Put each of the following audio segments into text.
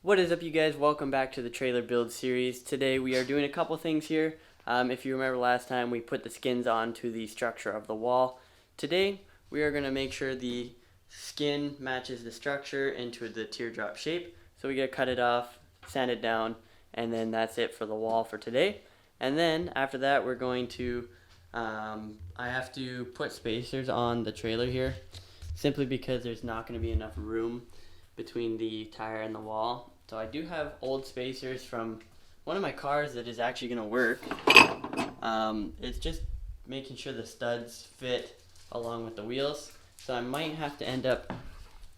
What is up, you guys? Welcome back to the trailer build series. Today we are doing a couple things here. If you remember last time, we put the skins onto the structure of the wall. Today we are going to make sure the skin matches the structure into the teardrop shape. So we gotta cut it off, sand it down, and then that's it for the wall for today. And then after that we're going to, I have to put spacers on the trailer here, simply because there's not going to be enough room between the tire and the wall. So I do have old spacers from one of my cars that is actually going to work. It's just making sure the studs fit along with the wheels. So I might have to end up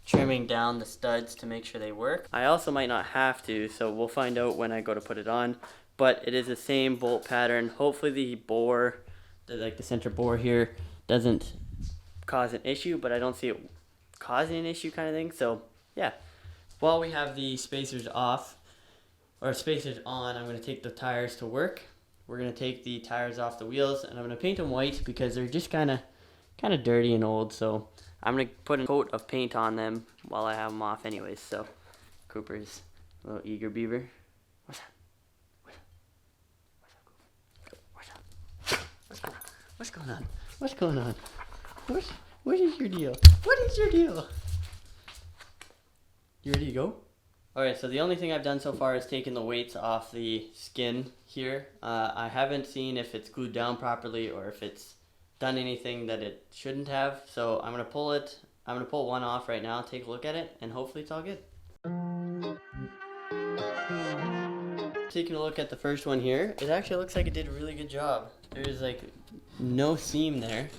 trimming down the studs to make sure they work. I also might not have to, so we'll find out when I go to put it on. But it is the same bolt pattern. Hopefully the bore, the center bore here, doesn't cause an issue, but I don't see it causing an issue kind of thing. So yeah. While we have the spacers off, or spacers on, I'm going to take the tires to work. We're going to take the tires off the wheels, and I'm going to paint them white because they're just kind of dirty and old. So I'm going to put a coat of paint on them while I have them off anyways. So Cooper's a little eager beaver. What's up? What's up? What's going on? What's going on? What is your deal? What is your deal? You ready to go? Alright, so the only thing I've done so far is taken the weights off the skin here. I haven't seen if it's glued down properly or if it's done anything that it shouldn't have. So I'm going to pull it. I'm going to pull one off right now, take a look at it, and hopefully it's all good. Taking a look at the first one here, it actually looks like it did a really good job. There's like no seam there.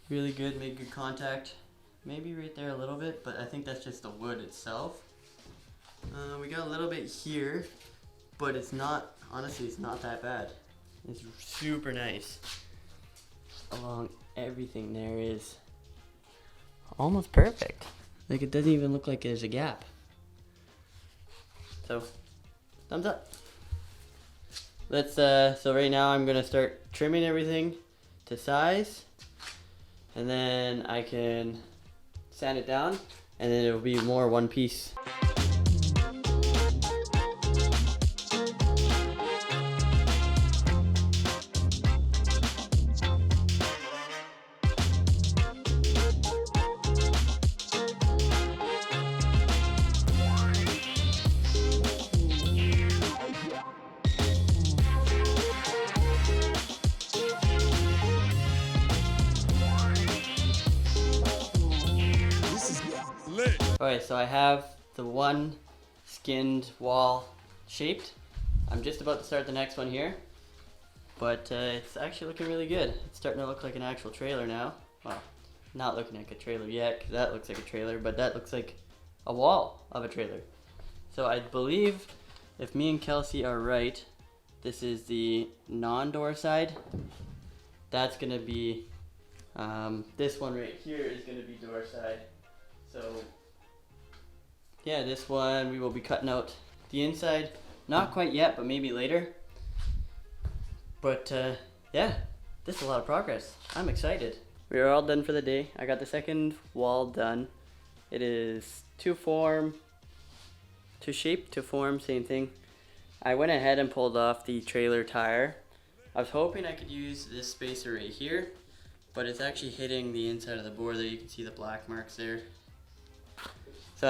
Really good, made good contact. Maybe right there a little bit, but I think that's just the wood itself. We got a little bit here, but it's not, honestly, it's not that bad. It's super nice. Along everything there is almost perfect. Like, it doesn't even look like there's a gap. So, thumbs up. Let's, so right now I'm gonna start trimming everything to size, and then I can sand it down, and then it'll be more one piece. Alright, so I have the one skinned wall shaped. I'm just about to start the next one here, but it's actually looking really good. It's starting to look like an actual trailer now. Well, not looking like a trailer yet, because that looks like a trailer, but that looks like a wall of a trailer. So I believe, if me and Kelsey are right, this is the non-door side. That's going to be, this one right here is going to be door side. So yeah, this one we will be cutting out the inside. Not quite yet, but maybe later. But yeah, this is a lot of progress. I'm excited. We are all done for the day. I got the second wall done. It is to form, to shape, to form, same thing. I went ahead and pulled off the trailer tire. I was hoping I could use this spacer right here, but it's actually hitting the inside of the bore there. You can see the black marks there. So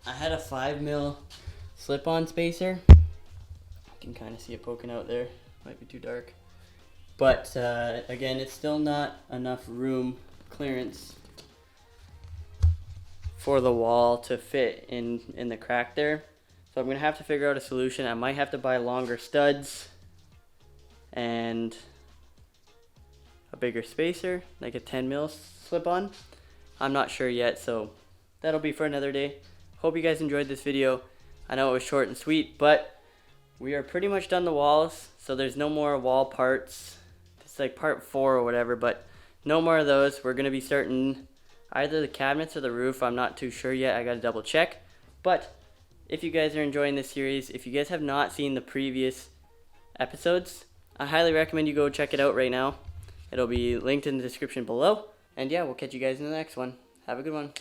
I had a 5mm slip-on spacer. You can kind of see it poking out there. Might be too dark. But again, it's still not enough room clearance for the wall to fit in the crack there. So I'm going to have to figure out a solution. I might have to buy longer studs and a bigger spacer, like a 10mm slip-on. I'm not sure yet, so that'll be for another day. Hope you guys enjoyed this video. I know it was short and sweet, but we are pretty much done the walls, so there's no more wall parts. It's like part 4 or whatever, but no more of those. We're going to be starting either the cabinets or the roof. I'm not too sure yet. I got to double check. But if you guys are enjoying this series, if you guys have not seen the previous episodes, I highly recommend you go check it out right now. It'll be linked in the description below. And yeah, we'll catch you guys in the next one. Have a good one.